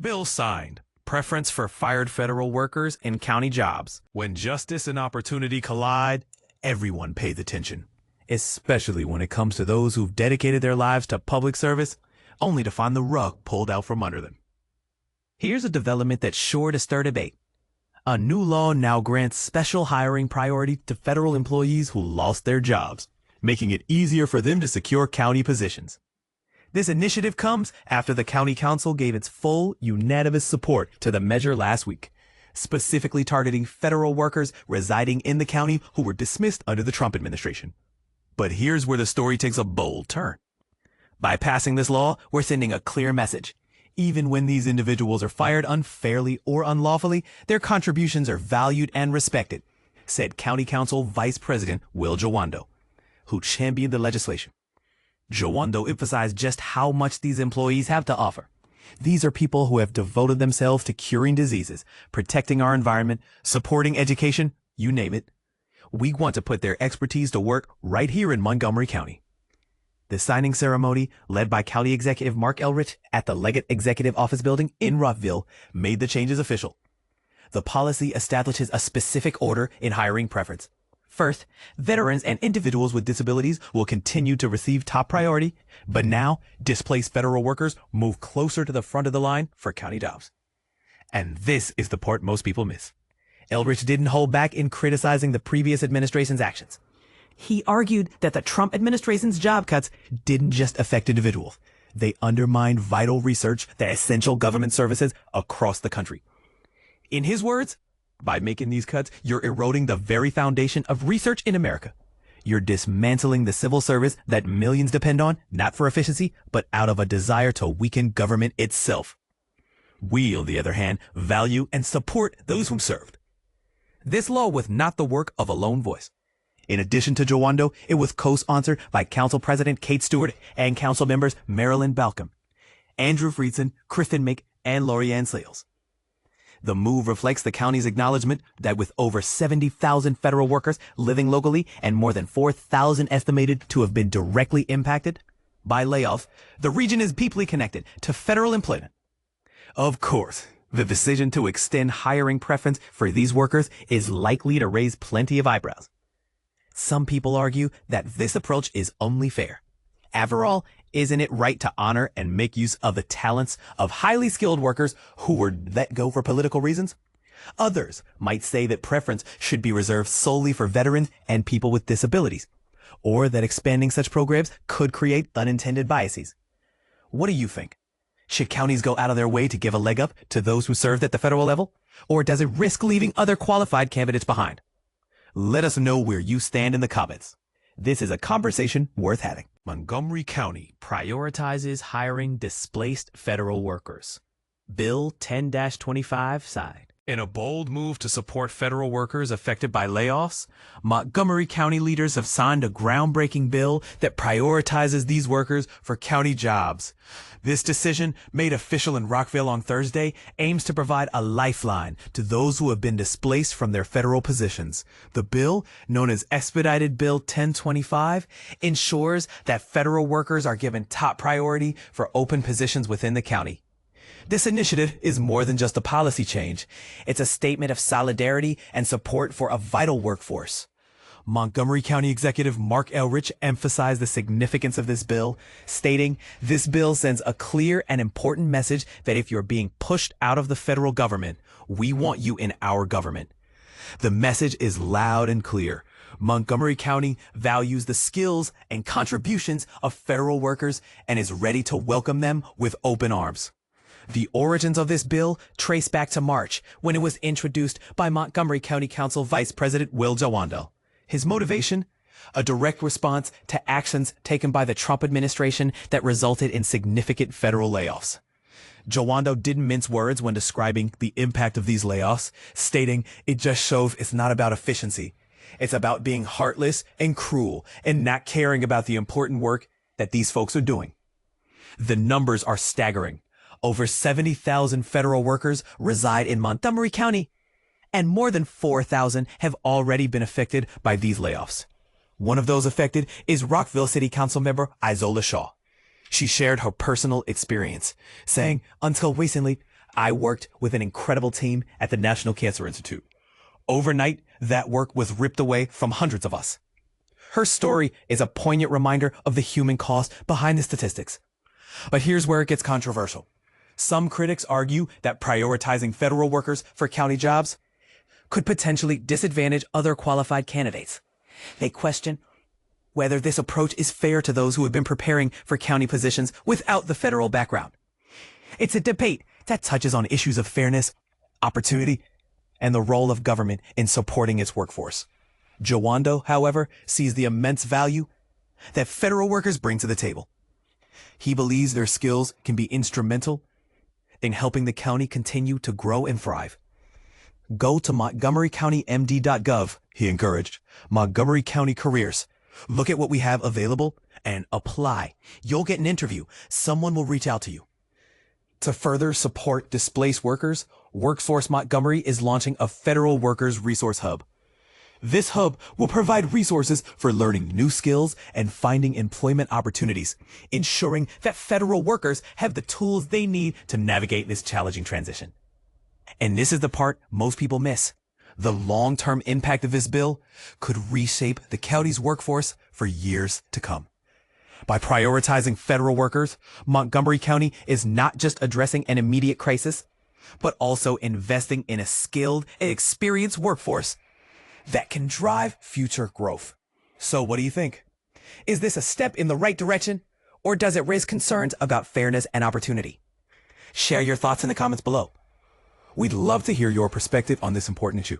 Bill signed. Preference for fired federal workers in county jobs. When justice and opportunity collide, everyone pays attention, especially when it comes to those who've dedicated their lives to public service, only to find the rug pulled out from under them. Here's a development that's sure to stir debate. A new law now grants special hiring priority to federal employees who lost their jobs, making it easier for them to secure county positions. This initiative comes after the county council gave its full, unanimous support to the measure last week, specifically targeting federal workers residing in the county who were dismissed under the Trump administration. But here's where the story takes a bold turn. By passing this law, we're sending a clear message. Even when these individuals are fired unfairly or unlawfully, their contributions are valued and respected, said County Council Vice President Will Jawando, who championed the legislation. Jawando emphasized just how much these employees have to offer. These are people who have devoted themselves to curing diseases, protecting our environment, supporting education, you name it. We want to put their expertise to work right here in Montgomery County. The signing ceremony, led by County Executive Marc Elrich at the Leggett Executive Office Building in Rockville, made the changes official. The policy establishes a specific order in hiring preference. First, veterans and individuals with disabilities will continue to receive top priority, but now displaced federal workers move closer to the front of the line for county jobs. And this is the part most people miss. Elrich didn't hold back in criticizing the previous administration's actions. He argued that the Trump administration's job cuts didn't just affect individuals. They undermined vital research, the essential government services across the country. In his words, by making these cuts, you're eroding the very foundation of research in America. You're dismantling the civil service that millions depend on, not for efficiency, but out of a desire to weaken government itself. We, on the other hand, value and support those whom served. This law was not the work of a lone voice. In addition to Jawando, it was co-sponsored by Council President Kate Stewart and Council members Marilyn Balcom, Andrew Friedson, Kristen Mick, and Lorianne Sales. The move reflects the county's acknowledgement that with over 70,000 federal workers living locally and more than 4,000 estimated to have been directly impacted by layoffs, the region is deeply connected to federal employment. Of course, the decision to extend hiring preference for these workers is likely to raise plenty of eyebrows. Some people argue that this approach is only fair. After all, isn't it right to honor and make use of the talents of highly skilled workers who were let go for political reasons? Others might say that preference should be reserved solely for veterans and people with disabilities, or that expanding such programs could create unintended biases. What do you think? Should counties go out of their way to give a leg up to those who served at the federal level? Or does it risk leaving other qualified candidates behind? Let us know where you stand in the comments. This is a conversation worth having. Montgomery County prioritizes hiring displaced federal workers. Bill 10-25 signed. In a bold move to support federal workers affected by layoffs, Montgomery County leaders have signed a groundbreaking bill that prioritizes these workers for county jobs. This decision, made official in Rockville on Thursday, aims to provide a lifeline to those who have been displaced from their federal positions. The bill, known as Expedited Bill 1025, ensures that federal workers are given top priority for open positions within the county. This initiative is more than just a policy change. It's a statement of solidarity and support for a vital workforce. Montgomery County Executive Marc Elrich emphasized the significance of this bill, stating, "This bill sends a clear and important message that if you're being pushed out of the federal government, we want you in our government." The message is loud and clear. Montgomery County values the skills and contributions of federal workers and is ready to welcome them with open arms. The origins of this bill trace back to March, when it was introduced by Montgomery County Council Vice President Will Jawando. His motivation? A direct response to actions taken by the Trump administration that resulted in significant federal layoffs. Jawando didn't mince words when describing the impact of these layoffs, stating, "It just shows it's not about efficiency. It's about being heartless and cruel and not caring about the important work that these folks are doing." The numbers are staggering. Over 70,000 federal workers reside in Montgomery County, and more than 4,000 have already been affected by these layoffs. One of those affected is Rockville City Council member Isola Shaw. She shared her personal experience, saying, "Until recently, I worked with an incredible team at the National Cancer Institute. Overnight, that work was ripped away from hundreds of us. Her story is a poignant reminder of the human cost behind the statistics. But here's where it gets controversial. Some critics argue that prioritizing federal workers for county jobs could potentially disadvantage other qualified candidates. They question whether this approach is fair to those who have been preparing for county positions without the federal background. It's a debate that touches on issues of fairness, opportunity, and the role of government in supporting its workforce. Jawando, however, sees the immense value that federal workers bring to the table. He believes their skills can be instrumental in helping the county continue to grow and thrive. Go to MontgomeryCountyMD.gov, he encouraged, Montgomery County Careers. Look at what we have available and apply. You'll get an interview. Someone will reach out to you. To further support displaced workers, WorkSource Montgomery is launching a federal workers resource hub. This hub will provide resources for learning new skills and finding employment opportunities, ensuring that federal workers have the tools they need to navigate this challenging transition. And this is the part most people miss. The long-term impact of this bill could reshape the county's workforce for years to come. By prioritizing federal workers, Montgomery County is not just addressing an immediate crisis, but also investing in a skilled and experienced workforce that can drive future growth. So what do you think? Is this a step in the right direction, or does it raise concerns about fairness and opportunity? Share your thoughts in the comments below. We'd love to hear your perspective on this important issue.